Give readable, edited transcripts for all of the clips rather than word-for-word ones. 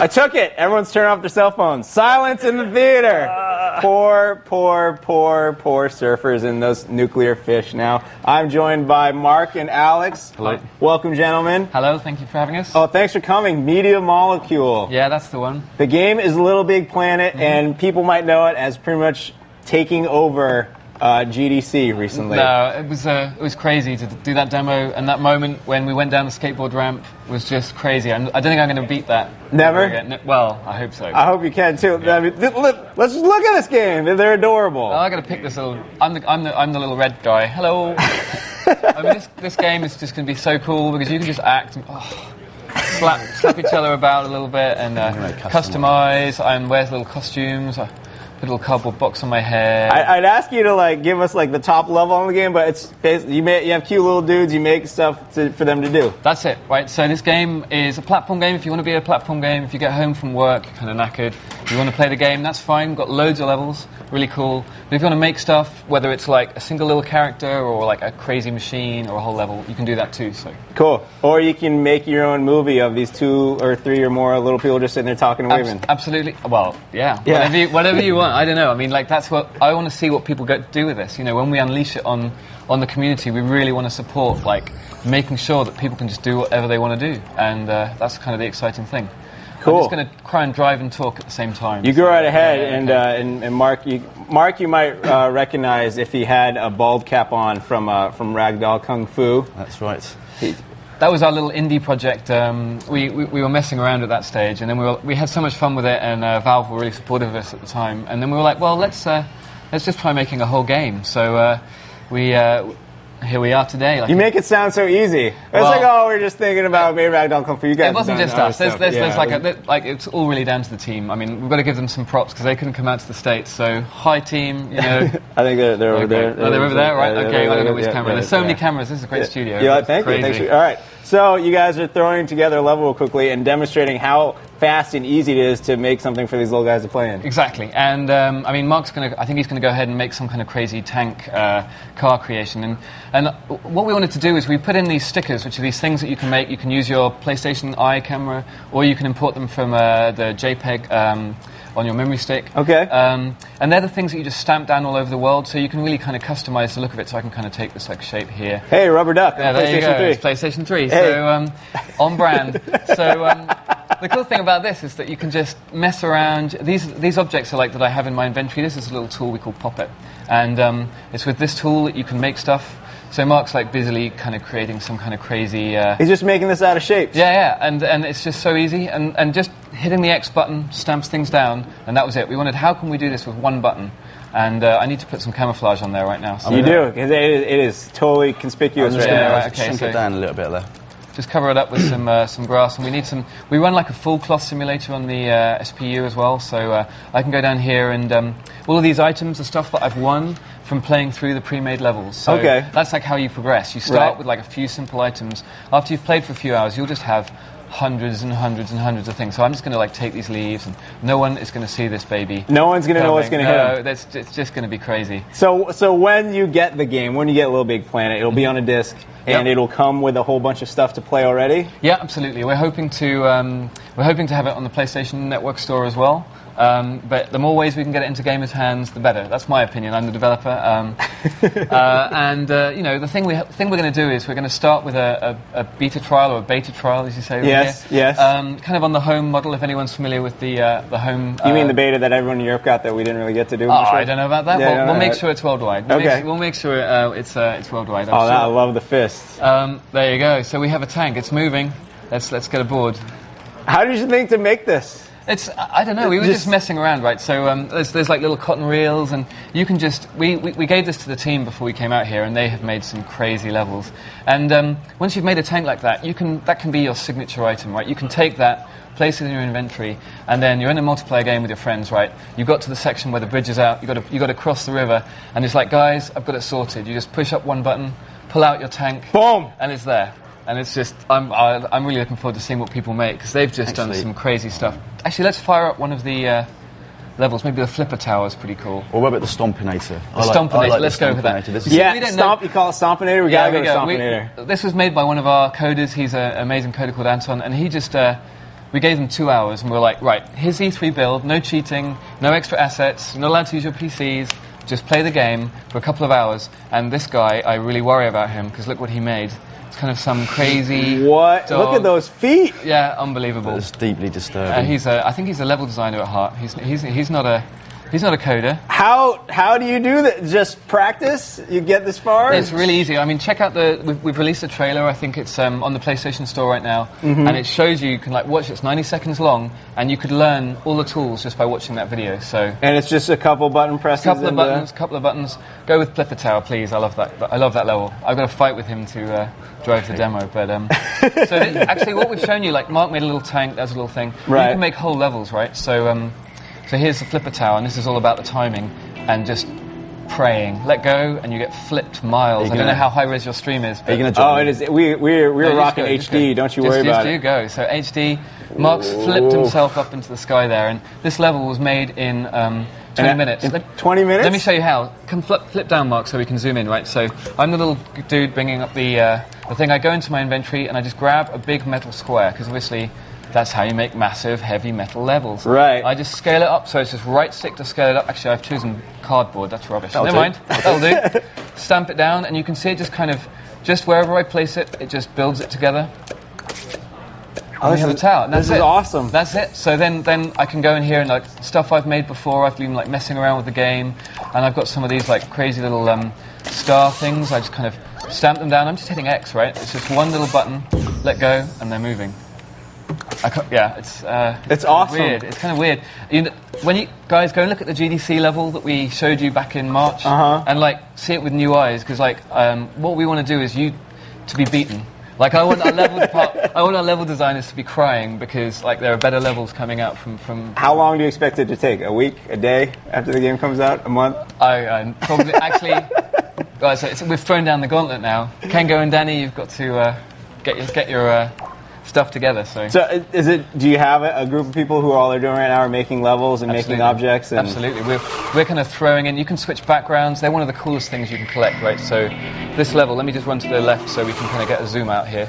I took it. Everyone's turning off their cell phones. Silence in the theater. Poor surfers in those nuclear fish now. I'm joined by Mark and Alex. Hello. Welcome, gentlemen. Hello, thank you for having us. Oh, thanks for coming. Media Molecule. Yeah, that's the one. The game is LittleBigPlanet, and people might know it as pretty much taking over GDC recently. No, it was crazy to do that demo, and that moment when we went down the skateboard ramp was just crazy. I don't think I'm going to beat that. Never? Well, I hope so. I hope you can too. I mean, let's just look at this game. They're adorable. Oh, I got to pick this little. I'm the little red guy. Hello. I mean, this game is just going to be so cool because you can just act and slap each other about a little bit and customize and wear little costumes. Put a little cardboard box on my head. I'd ask you to give us the top level on the game, but it's basically, you have cute little dudes. You make stuff for them to do. That's it, right? So this game is a platform game. If you want to be a platform game, if you get home from work, you're kind of knackered, you want to play the game, that's fine. We've got loads of levels, really cool. But if you want to make stuff, whether it's a single little character or a crazy machine or a whole level, you can do that too. So cool. Or you can make your own movie of these 2 or 3 or more little people just sitting there talking and waving. Absolutely. Well, yeah. Whatever you want. I don't know. I mean, that's what I want to see what people do with this. You know, when we unleash it on the community, we really want to support making sure that people can just do whatever they want to do, and that's kind of the exciting thing. Cool. I'm just going to try and drive and talk at the same time. You go right ahead, and Mark, you might recognize if he had a bald cap on from Ragdoll Kung Fu. That's right. That was our little indie project. We were messing around at that stage, and then we had so much fun with it, and Valve were really supportive of us at the time. And then we were like, well, let's just try making a whole game. So here we are today. You make it sound so easy. It's we're just thinking about maybe Ragdoll Kung Fu. You guys. It wasn't just us. It's all really down to the team. I mean, we've got to give them some props because they couldn't come out to the States. So hi team, you know. I think they're over there. Oh, they're over there, right? Okay, I don't know which camera. There's so many cameras. This is a great studio. Yeah, thank you. All right. So you guys are throwing together a level real quickly and demonstrating how fast and easy it is to make something for these little guys to play in. Exactly. And I mean, I think he's going to go ahead and make some kind of crazy tank car creation. And what we wanted to do is we put in these stickers, which are these things that you can make. You can use your PlayStation Eye camera, or you can import them from the JPEG on your memory stick. Okay. And they're the things that you just stamp down all over the world, so you can really kind of customize the look of it. So I can kind of take this shape here. Hey, rubber duck. Yeah, there you go. It's PlayStation 3. Hey. So on brand. So the cool thing about this is that you can just mess around. These objects are that I have in my inventory. This is a little tool we call Pop It, and it's with this tool that you can make stuff. So Mark's busily kind of creating some kind of crazy... He's just making this out of shapes. Yeah, and it's just so easy. And just hitting the X button stamps things down, and that was it. We wanted, how can we do this with one button? And I need to put some camouflage on there right now. So you do, because it is totally conspicuous right now. Right, okay, shrink it down a little bit there. Just cover it up with some grass, and we need some... We run a full cloth simulator on the SPU as well, so I can go down here and all of these items are stuff that I've won from playing through the pre-made levels. So that's how you progress. You start with a few simple items. After you've played for a few hours, you'll just have hundreds and hundreds and hundreds of things. So I'm just going to take these leaves, and no one is going to see this baby. No one's going to know what's going to hit them. It's just going to be crazy. So when you get the game, when you get LittleBigPlanet, it'll be on a disc, and it'll come with a whole bunch of stuff to play already? Yeah, absolutely. We're hoping to have it on the PlayStation Network store as well. But the more ways we can get it into gamers' hands, the better. That's my opinion. I'm the developer. The thing we're going to do is we're going to start with a beta trial or a beta trial, as you say. Yes. Kind of on the home model, if anyone's familiar with the home. You mean the beta that everyone in Europe got that we didn't really get to do? I don't know about that. Yeah, we'll make sure it's worldwide. We'll make sure it's worldwide. I love the fists. There you go. So we have a tank. It's moving. Let's get aboard. How did you think to make this? I don't know. We were just messing around, right? So there's little cotton reels, and you can just... We gave this to the team before we came out here, and they have made some crazy levels. And once you've made a tank like that, that can be your signature item, right? You can take that, place it in your inventory, and then you're in a multiplayer game with your friends, right? You got to the section where the bridge is out. You got to cross the river, and it's guys, I've got it sorted. You just push up one button, pull out your tank, boom, and it's there. And it's just, I'm really looking forward to seeing what people make, because they've just done some crazy stuff. Actually, let's fire up one of the levels. Maybe the Flipper Tower is pretty cool. Or what about the Stompinator? Let's go for that. You call it Stompinator? We gotta go to Stompinator. This was made by one of our coders. He's an amazing coder called Anton, and he just we gave them 2 hours, and we were like, right, here's E3 build, no cheating, no extra assets, you're not allowed to use your PCs, just play the game for a couple of hours. And this guy, I really worry about him, because look what he made. It's kind of some crazy What? dog. Look at those feet. Yeah, unbelievable. It's deeply disturbing. I think he's a level designer at heart. He's not a coder. How do you do that? Just practice? You get this far? It's really easy. I mean, check out we've released a trailer. I think it's on the PlayStation Store right now, and it shows you can watch it. It's 90 seconds long, and you could learn all the tools just by watching that video. So. And it's just a couple button presses. Couple of buttons. Go with Flipper Tower, please. I love that. I love that level. I've got to fight with him to drive the demo, but so actually, what we've shown you, Mark made a little tank. That's a little thing. Right. You can make whole levels, right? So. So here's the Flipper Tower, and this is all about the timing and just praying. Let go, and you get flipped miles. I don't know how high res your stream is. Are you going to join? It is. We're rocking HD. Don't you worry about it. Just go. So HD. Mark's flipped himself up into the sky there, and this level was made in 20 minutes. 20 minutes? Let me show you how. Come flip down, Mark, so we can zoom in, right? So I'm the little dude bringing up the thing. I go into my inventory, and I just grab a big metal square, because obviously that's how you make massive, heavy metal levels. Right. I just scale it up, so it's just right stick to scale it up. Actually, I've chosen cardboard. That's rubbish. Never mind. That'll do. Stamp it down, and you can see it just kind of, just wherever I place it, it just builds it together. And we have a tower. And that's this is awesome. That's it. So then I can go in here and stuff I've made before. I've been messing around with the game, and I've got some of these crazy little star things. I just kind of stamp them down. I'm just hitting X, right? It's just one little button, let go, and they're moving. It's awesome. Weird. It's kind of weird. When you guys go and look at the GDC level that we showed you back in March, and see it with new eyes, because what we want to do is you to be beaten. I want our level designers to be crying because there are better levels coming out from. How long do you expect it to take? A week? A day after the game comes out? A month? I probably actually. Guys, we've thrown down the gauntlet now. Kengo and Danny, you've got to get your stuff together. So is it? Do you have a group of people who all they're doing right now are making levels and making objects? And Absolutely, we're kind of throwing in. You can switch backgrounds. They're one of the coolest things you can collect, right? So this level. Let me just run to the left so we can kind of get a zoom out here.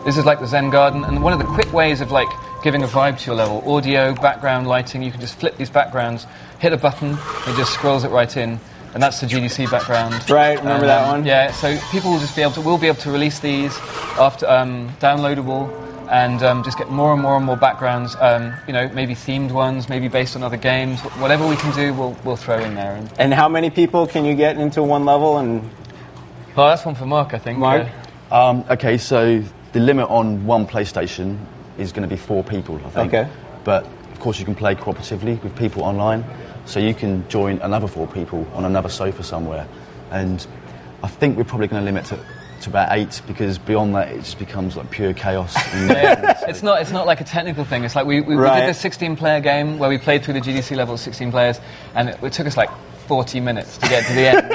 This is the Zen Garden, and one of the quick ways of giving a vibe to your level: audio, background, lighting. You can just flip these backgrounds, hit a button, it just scrolls it right in. And that's the GDC background. Right, remember that one? Yeah, so people will just we'll be able to release these after downloadable, and just get more and more and more backgrounds. Maybe themed ones, maybe based on other games. Whatever we can do, we'll throw in there. And how many people can you get into one level? Well, that's one for Mark, I think. Mark? Okay, so the limit on one PlayStation is going to be 4 people, I think. Okay. But of course, you can play cooperatively with people online. So you can join another 4 people on another sofa somewhere. And I think we're probably going to limit to about 8, because beyond that it just becomes pure chaos. It's not like a technical thing. It's we did this 16-player game where we played through the GDC level of 16 players, and it took us 40 minutes to get to the end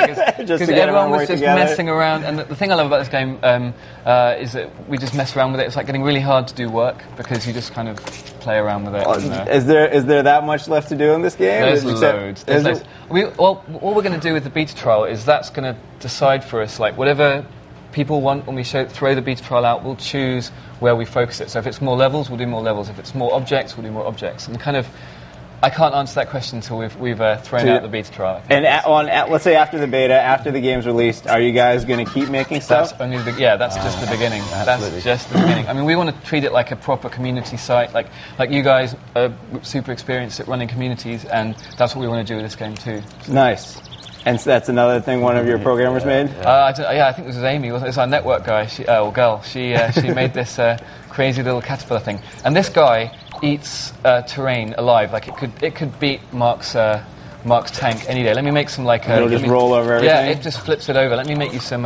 because everyone was just messing around. And the thing I love about this game is that we just mess around with it. It's getting really hard to do work because you just kind of play around with it. Is there that much left to do in this game? There's loads. What we're going to do with the beta trial is that's going to decide for us whatever people want when we throw the beta trial out. We'll choose where we focus it. So if it's more levels, we'll do more levels. If it's more objects, we'll do more objects. And I can't answer that question until we've thrown out the beta trial. And let's say after the beta, after the game's released, are you guys going to keep making stuff? That's just the beginning. Absolutely. That's just the beginning. I mean, we want to treat it like a proper community site. Like you guys are super experienced at running communities, and that's what we want to do with this game too. Nice. And so that's another thing one of your programmers made? I think this was Amy. It's our network guy, girl. She made this crazy little caterpillar thing. And this guy eats terrain alive. It could beat Mark's tank any day. Let me make some it'll just roll over everything? Yeah, it just flips it over. Let me make you some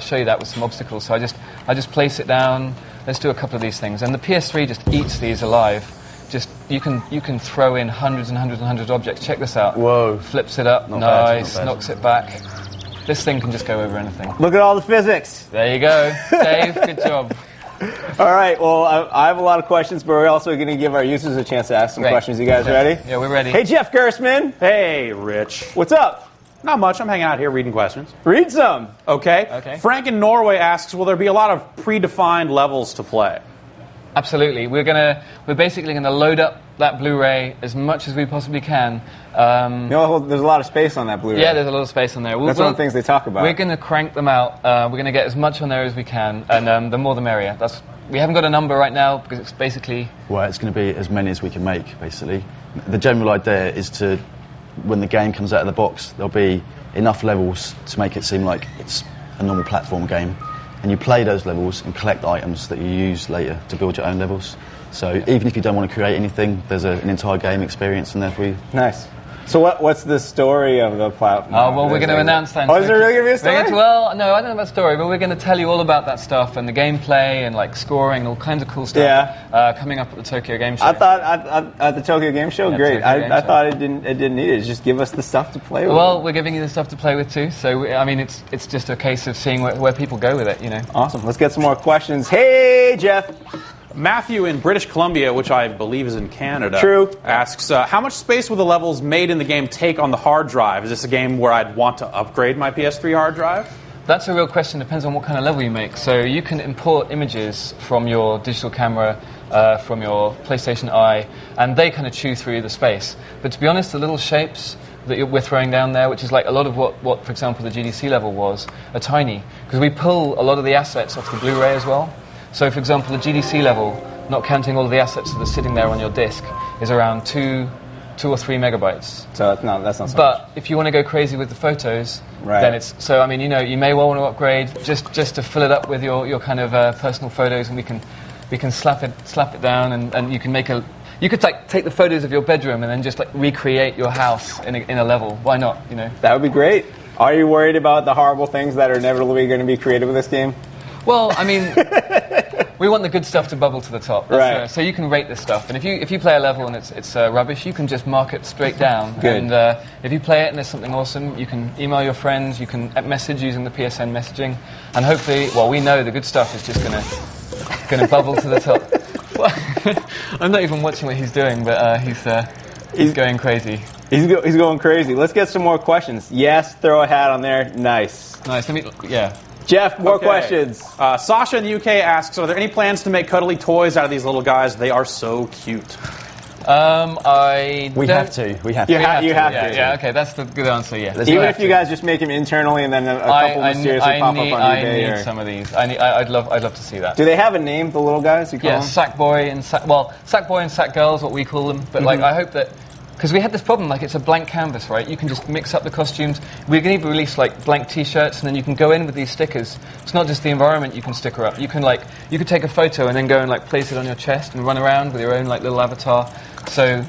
show you that with some obstacles. So I just place it down. Let's do a couple of these things. And the PS3 just eats these alive. You can throw in hundreds and hundreds and hundreds of objects. Check this out. Whoa. Flips it up. Not nice. bad. Knocks it back. This thing can just go over anything. Look at all the physics. There you go. Dave, good job. All right. Well, I have a lot of questions, but we're also going to give our users a chance to ask some questions. You guys ready? Yeah, we're ready. Hey, Jeff Gerstmann. Hey, Rich. What's up? Not much. I'm hanging out here reading questions. Read some. Okay. Frank in Norway asks, will there be a lot of predefined levels to play? Absolutely. We're basically gonna load up that Blu-ray as much as we possibly can. There's a lot of space on that Blu-ray. Yeah, there's a lot of space on there. That's one of the things they talk about. We're gonna crank them out. We're gonna get as much on there as we can, and the more the merrier. We haven't got a number right now because it's basically... Well, it's going to be as many as we can make, basically. The general idea is to, when the game comes out of the box, there'll be enough levels to make it seem like it's a normal platform game. And you play those levels and collect items that you use later to build your own levels. So even if you don't want to create anything, there's an entire game experience in there for you. Nice. So what's the story of the platform? Oh, well, we're going to announce that. Oh, is there really going to be a story? Well, no, I don't know about story, but we're going to tell you all about that stuff and the gameplay and like scoring and all kinds of cool stuff coming up at the Tokyo Game Show. I thought at the Tokyo Game Show, great. I thought it didn't need it. Just give us the stuff to play with. Well, we're giving you the stuff to play with too. So I mean, it's just a case of seeing where people go with it, you know. Awesome. Let's get some more questions. Hey, Jeff. Matthew in British Columbia, which I believe is in Canada, True. asks, how much space will the levels made in the game take on the hard drive? Is this a game where I'd want to upgrade my PS3 hard drive? That's a real question. Depends on what kind of level you make. So you can import images from your digital camera, from your PlayStation Eye, and they kind of chew through the space. But to be honest, the little shapes that we're throwing down there, which is like a lot of what for example, the GDC level was, are tiny. Because we pull a lot of the assets off the Blu-ray as well. So, for example, the GDC level, not counting all of the assets that are sitting there on your disc, is around 2 or 3 megabytes. So that's not so much. But if you want to go crazy with the photos, then it's... So, I mean, you may well want to upgrade just to fill it up with your kind of personal photos, and we can slap it down, and you can make a... You could take the photos of your bedroom and then just like recreate your house in a level. Why not, you know? That would be great. Are you worried about the horrible things that are inevitably going to be created with this game? Well, I mean, we want the good stuff to bubble to the top. Right. So you can rate this stuff, and if you play a level and it's rubbish, you can just mark it straight down. Good. And if you play it and there's something awesome, you can email your friends, you can message using the PSN messaging, and hopefully, well, we know the good stuff is just gonna bubble to the top. I'm not even watching what he's doing, but he's going crazy. He's going crazy. Let's get some more questions. Yes, throw a hat on there. Nice. Yeah. Jeff, more questions. Sasha in the UK asks, are there any plans to make cuddly toys out of these little guys? They are so cute. We have to. You have to. Yeah, okay, that's the good answer, yeah. Even if you guys just make them internally and then a couple mysteriously pop up on eBay. I need some of these. I'd love to see that. Do they have a name, the little guys? You call them? Sackboy and Sackboy and Sackgirl is what we call them. But like, I hope that... Because we had this problem, like it's a blank canvas, right? You can just mix up the costumes. We're going to release like blank T-shirts, and then you can go in with these stickers. It's not just the environment you can sticker up. You could take a photo and then go and like place it on your chest and run around with your own like little avatar. So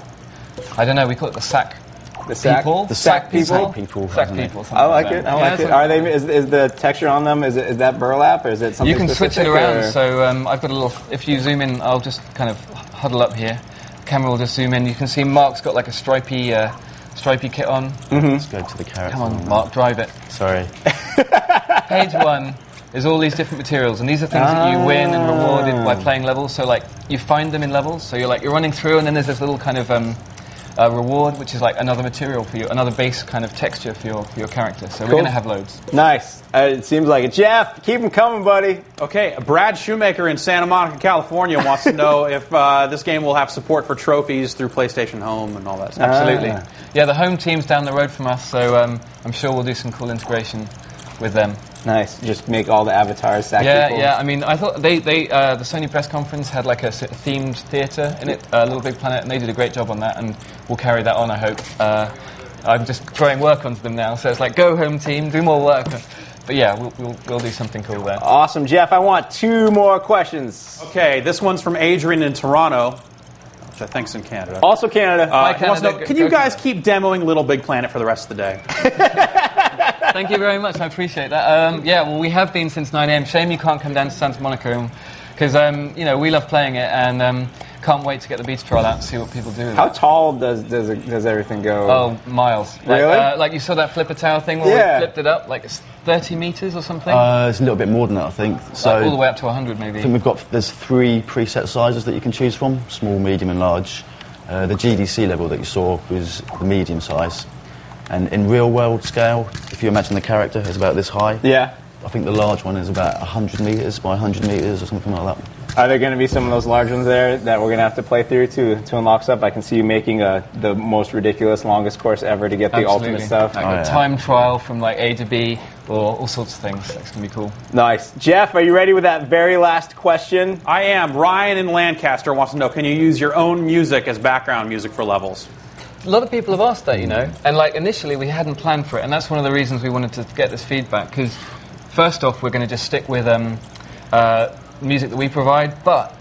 I don't know. We call it the sack. The sack people. The sack people. Sack people. I like it. I like it. Are they? Is the texture on them? Is that burlap or is it something? You can switch it specific, around. or? So I've got a little. If you zoom in, I'll just kind of huddle up here. Camera will just zoom in. You can see Mark's got like a stripy kit on. Let's go to the character. Come on, Mark, drive it. Sorry. Page 1 is all these different materials, and these are things that you win and rewarded by playing levels. So like you find them in levels. So you're running through, and then there's this little kind of reward, which is like another material for you, another base kind of texture for your character. So we're going to have loads. Nice. It seems like it. Jeff, keep them coming, buddy. Okay, Brad Shoemaker in Santa Monica, California wants to know if this game will have support for trophies through PlayStation Home and all that stuff. Absolutely. Yeah, the home team's down the road from us, so I'm sure we'll do some cool integration with them. Nice. Just make all the avatars sack people. Yeah. I mean, I thought the Sony press conference had like a themed theatre in it, LittleBigPlanet, and they did a great job on that, and we'll carry that on, I hope. I'm just throwing work onto them now, so it's like, go home team, do more work. But yeah, we'll do something cool there. Awesome, Jeff. I want 2 more questions. Okay, this one's from Adrian in Toronto, which I think's in Canada. Also Canada. Hi, He wants to know, can you guys keep demoing LittleBigPlanet for the rest of the day? Thank you very much. I appreciate that. Well, we have been since 9 a.m. Shame you can't come down to Santa Monica because we love playing it and can't wait to get the beta trial out and see what people do with How it. tall does everything go? Oh, miles. Really? Like you saw that flipper tower thing where we flipped it up, like it's 30 meters or something? It's a little bit more than that, I think. So like all the way up to 100, maybe. I think there's 3 preset sizes that you can choose from: small, medium, and large. The GDC level that you saw was the medium size. And in real-world scale, if you imagine the character is about this high, Yeah. I think the large one is about 100 meters by 100 meters or something like that. Are there going to be some of those large ones there that we're going to have to play through to unlock stuff? I can see you making the most ridiculous, longest course ever to get the ultimate stuff. Like a time trial from like A to B, or all sorts of things. That's going to be cool. Nice. Jeff, are you ready with that very last question? I am. Ryan in Lancaster wants to know, can you use your own music as background music for levels? A lot of people have asked that, you know. And like initially we hadn't planned for it, and that's one of the reasons we wanted to get this feedback, because first off, we're going to just stick with music that we provide, but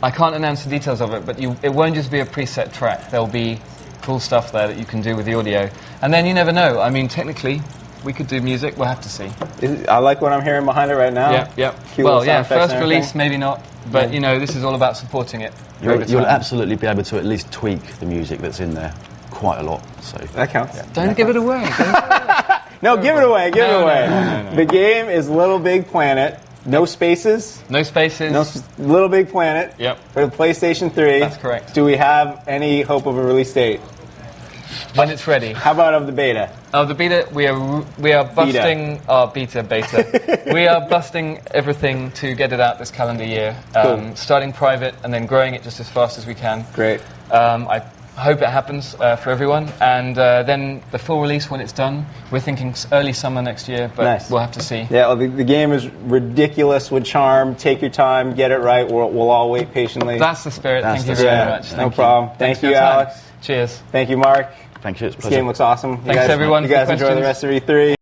I can't announce the details of it, but it won't just be a preset track. There'll be cool stuff there that you can do with the audio. And then you never know. I mean, technically, we could do music. We'll have to see. I like what I'm hearing behind it right now. Yeah. Cute Well, little yeah, sound effects first and release, everything. maybe not. But, you know, this is all about supporting it. You'll absolutely be able to at least tweak the music that's in there quite a lot. So That counts. Don't give it away. No, give it away. Give it No, away. no. The game is Little Big Planet. No spaces. No spaces. No Little Big Planet. Yep. For the PlayStation 3. That's correct. Do we have any hope of a release date? When it's ready. How about of the beta? Oh, the beta, we are busting our beta. We are busting everything to get it out this calendar year. Cool. Starting private and then growing it just as fast as we can. Great. I hope it happens for everyone. And then the full release when it's done, we're thinking early summer next year, but Nice. we'll have to see. Yeah, well, the game is ridiculous with charm. Take your time, get it right. We'll all wait patiently. That's the spirit. That's Thank you the very yeah, much. no Thank problem. You. Thank Thanks for you, your time. Alex. Cheers. Thank you, Mark. thank you. It's a This pleasure. game looks awesome. Thanks, everyone, You for guys enjoy the questions. rest of E3.